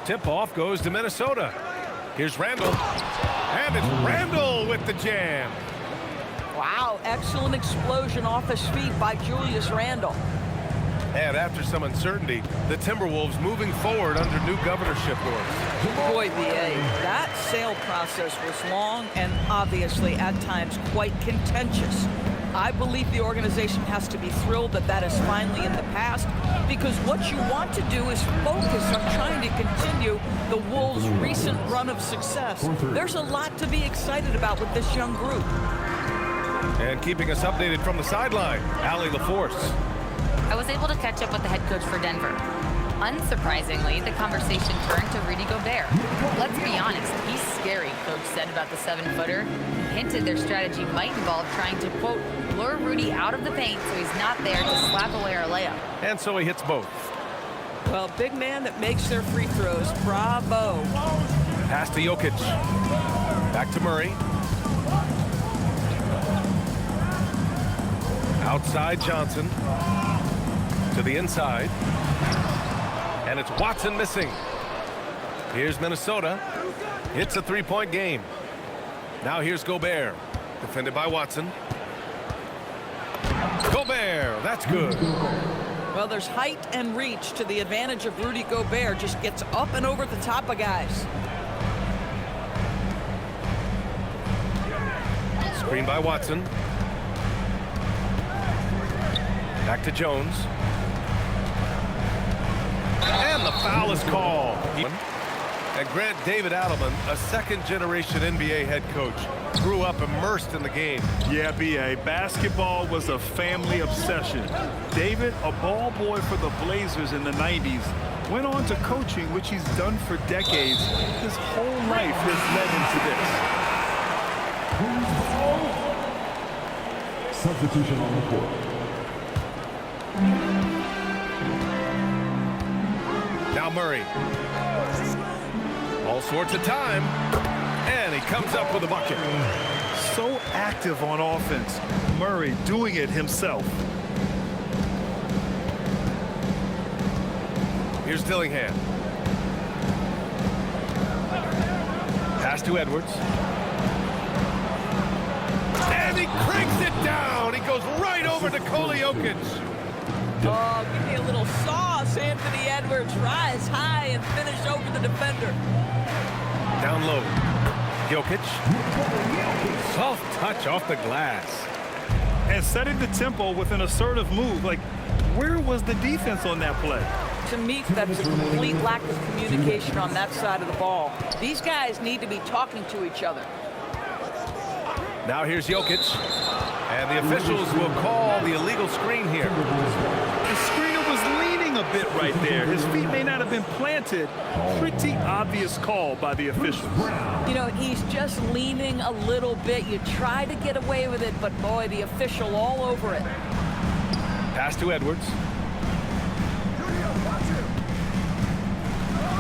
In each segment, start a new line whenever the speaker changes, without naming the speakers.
Tip-off goes to Minnesota. Here's Randall. And it's Randall with the jam.
Wow, excellent explosion off his feet by Julius Randle.
And after some uncertainty, the Timberwolves moving forward under new governorship norms.
Boy, B.A., that sale process was long and obviously at times quite contentious. I believe the organization has to be thrilled that that is finally in the past, because what you want to do is focus on trying to continue the Wolves' recent run of success. There's a lot to be excited about with this young group.
And keeping us updated from the sideline, Allie LaForce.
I was able to catch up with the head coach for Denver. Unsurprisingly, the conversation turned to Rudy Gobert. Let's be honest, he's scary, coach said about the 7-footer. Hinted their strategy might involve trying to, quote, lure Rudy out of the paint so he's not there to slap away our layup.
And so he hits both.
Well, big man that makes their free throws. Bravo.
Pass to Jokic. Back to Murray. Outside Johnson. To the inside. And it's Watson missing. Here's Minnesota. It's a three-point game. Now here's Gobert. Defended by Watson. Gobert, that's good.
Well, there's height and reach to the advantage of Rudy Gobert. Just gets up and over the top of guys.
Screen by Watson. Back to Jones. And the foul is called. And Grant David Adelman, a second-generation NBA head coach, grew up immersed in the game.
Yeah, B.A., basketball was a family obsession. David, a ball boy for the Blazers in the 90s, went on to coaching, which he's done for decades. His whole life has led into this.
Substitution on the court.
Now Murray. All sorts of time. And he comes up with a bucket.
So active on offense. Murray doing it himself.
Here's Dillingham. Pass to Edwards. And he cranks it down. He goes right over to Nikola Jokic.
Oh, give me a little sauce, Anthony Edwards. Rise high and finish over the defender.
Down low. Jokic. Soft touch off the glass.
And setting the tempo with an assertive move. Like, where was the defense on that play?
To me, that's a complete lack of communication on that side of the ball. These guys need to be talking to each other.
Now here's Jokic. And the officials will call the illegal screen here.
The screener was leaning a bit right there. His feet may not have been planted. Pretty obvious call by the officials.
You know, he's just leaning a little bit. You try to get away with it, but boy, the official all over it.
Pass to Edwards.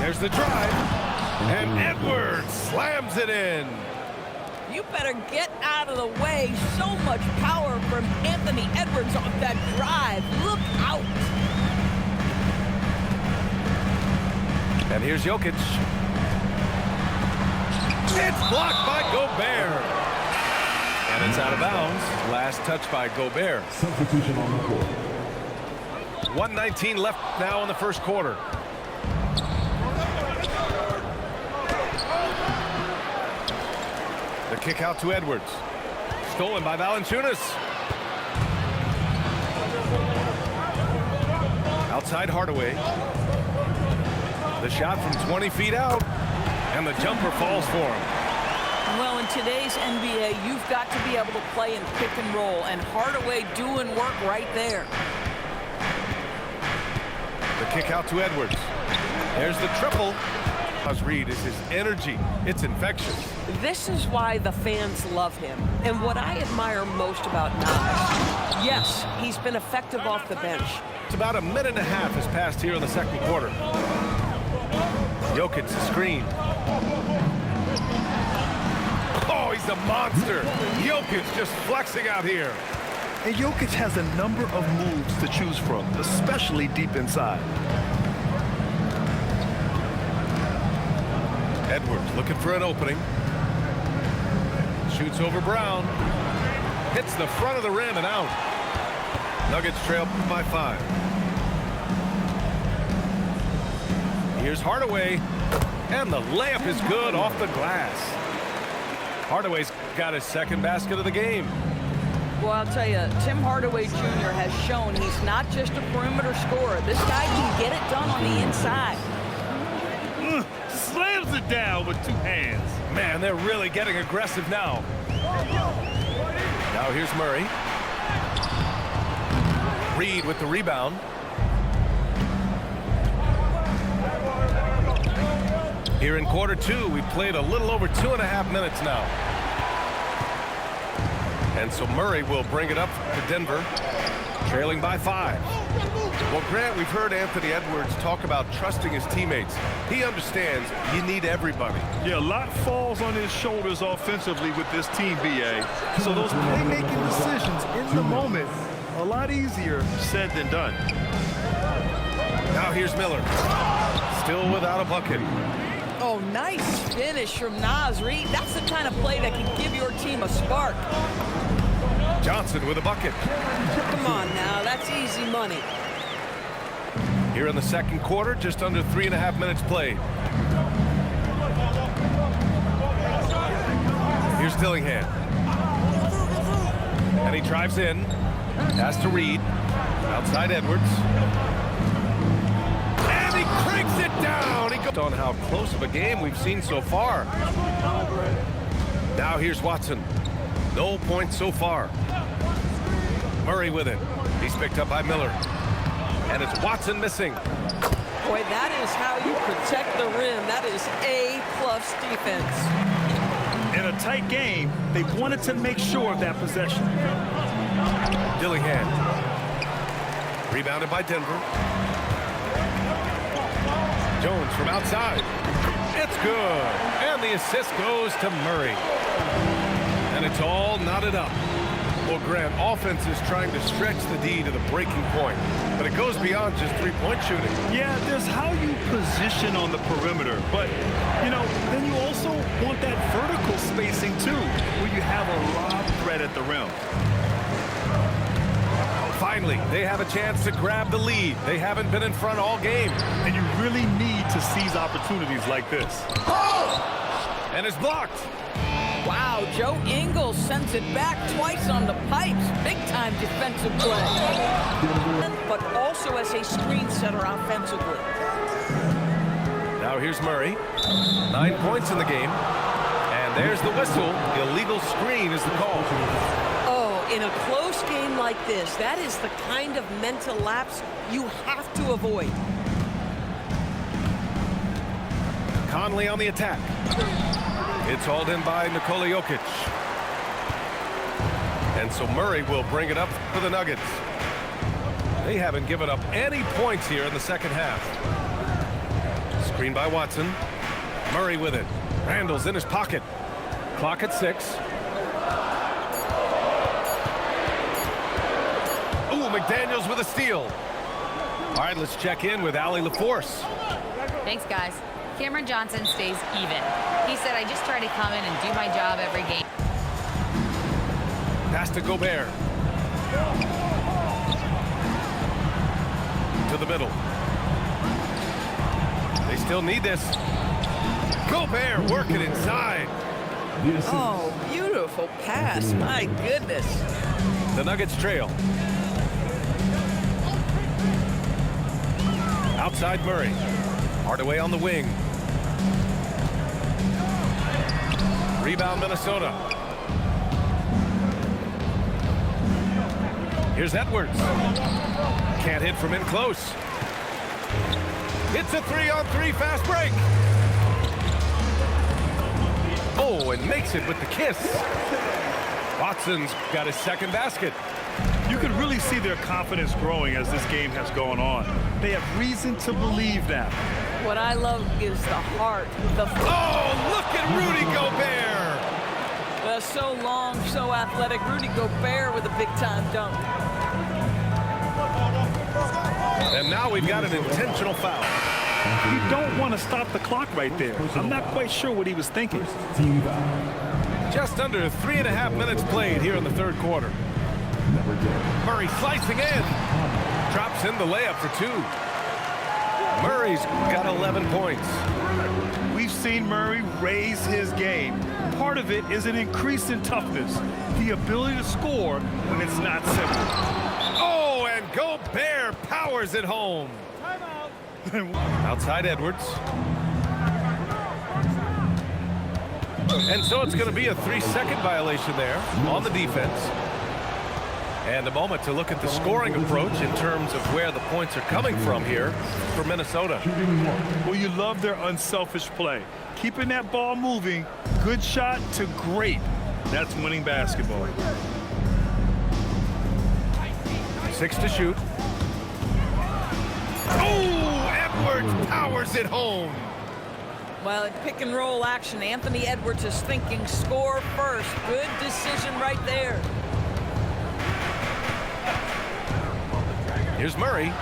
There's the drive. And Edwards slams it in.
You better get out of the way. So much power from Anthony Edwards on that drive. Look out.
And here's Jokic. It's blocked by Gobert. And it's out of bounds. Last touch by Gobert.
Substitution on the court.
1:19 left now in the first quarter. The kick out to Edwards. Stolen by Valanciunas. Outside Hardaway. The shot from 20 feet out. And the jumper falls for him.
Well, in today's NBA, you've got to be able to play in pick and roll, and Hardaway doing work right there.
The kick out to Edwards. There's the triple. Reed is his energy. It's infectious.
This is why the fans love him. And what I admire most about Nas, yes, he's been effective off the bench.
It's about a minute and a half has passed here in the second quarter. Jokic the screen. Oh, he's a monster. Jokic just flexing out here.
And Jokic has a number of moves to choose from, especially deep inside.
Edwards looking for an opening. Shoots over Brown. Hits the front of the rim and out. Nuggets trail by 5. Here's Hardaway. And the layup is good off the glass. Hardaway's got his second basket of the game.
Well, I'll tell you, Tim Hardaway Jr. has shown he's not just a perimeter scorer. This guy can get it done on the inside.
Slams it down with 2 hands.
Man, they're really getting aggressive now. Now here's Murray. Reed with the rebound. Here in quarter 2, we've played a little over 2.5 minutes now. And so Murray will bring it up to Denver, trailing by 5. Well, Grant, we've heard Anthony Edwards talk about trusting his teammates. He understands you need everybody.
Yeah, a lot falls on his shoulders offensively with this team, BA. So those playmaking decisions in the moment, a lot easier said than done.
Now here's Miller. Still without a bucket.
Oh, nice finish from Naz Reid. That's the kind of play that can give your team a spark.
Johnson with a bucket.
Come on now, that's easy money.
Here in the second quarter, just under 3.5 minutes played. Here's Dillingham. And he drives in. Pass to Reed. Outside Edwards. And he cranks it down. He goes on how close of a game we've seen so far. Now here's Watson. No points so far. Murray with it. He's picked up by Miller. And it's Watson missing.
Boy, that is how you protect the rim. That is A-plus defense.
In a tight game, they wanted to make sure of that possession.
Dillingham. Rebounded by Denver. Jones from outside. It's good. And the assist goes to Murray. And it's all knotted up. Well, Grant, offense is trying to stretch the D to the breaking point, but it goes beyond just three-point shooting.
Yeah, there's how you position on the perimeter, but, you know, then you also want that vertical spacing, too, where you have a lob threat at the rim.
Finally, they have a chance to grab the lead. They haven't been in front all game.
And you really need to seize opportunities like this.
And it's blocked.
Wow, Joe Ingles sends it back twice on the pipes. Big-time defensive play. But also as a screen setter offensively.
Now here's Murray. 9 points in the game. And there's the whistle. Illegal screen is the call.
Oh, in a close game like this, that is the kind of mental lapse you have to avoid.
Conley on the attack. It's hauled in by Nikola Jokic. And so Murray will bring it up for the Nuggets. They haven't given up any points here in the second half. Screen by Watson. Murray with it. Randall's in his pocket. Clock at 6. Ooh, McDaniels with a steal. All right, let's check in with Allie LaForce.
Thanks, guys. Cameron Johnson stays even. He said, I just try to come in and do my job every game.
Pass to Gobert. To the middle. They still need this. Gobert working inside.
Oh, beautiful pass. My goodness.
The Nuggets trail. Outside Murray. Hardaway on the wing. Rebound Minnesota. Here's Edwards. Can't hit from in close. It's a 3-on-3 fast break. Oh, and makes it with the kiss. Watson's got his second basket.
You can really see their confidence growing as this game has gone on. They have reason to believe that.
What I love is the heart.
Oh, look at Rudy Gobert.
So long, so athletic. Rudy Gobert with a big-time dunk.
And now we've got an intentional foul.
You don't want to stop the clock right there. I'm not quite sure what he was thinking.
Team foul.
Just under 3.5 minutes played here in the third quarter.
Number 10.
Murray slicing in. Drops in the layup for 2. Murray's got 11 points.
We've seen Murray raise his game. Part of it is an increase in toughness, the ability to score when it's not simple.
Oh, and Gobert powers it home. Outside Edwards. And so it's going to be a 3-second violation there on the defense. And a moment to look at the scoring approach in terms of where the points are coming from here for Minnesota.
Well, you love their unselfish play. Keeping that ball moving, good shot to great. That's winning basketball.
6 to shoot. Oh, Edwards powers it home.
Well, in pick and roll action, Anthony Edwards is thinking score first. Good decision right there.
Here's Murray.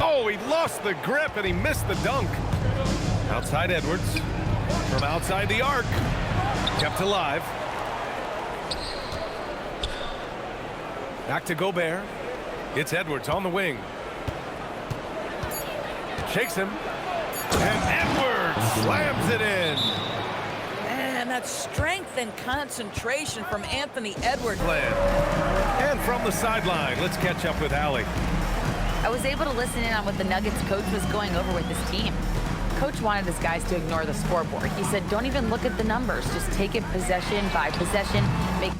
Oh, he lost the grip and he missed the dunk. Outside Edwards. From outside the arc. Kept alive. Back to Gobert. It's Edwards on the wing. Shakes him. And Edwards slams it in.
And that strength and concentration from Anthony Edwards.
And from the sideline, let's catch up with Allie.
I was able to listen in on what the Nuggets coach was going over with his team. Coach wanted his guys to ignore the scoreboard. He said, don't even look at the numbers. Just take it possession by possession. Make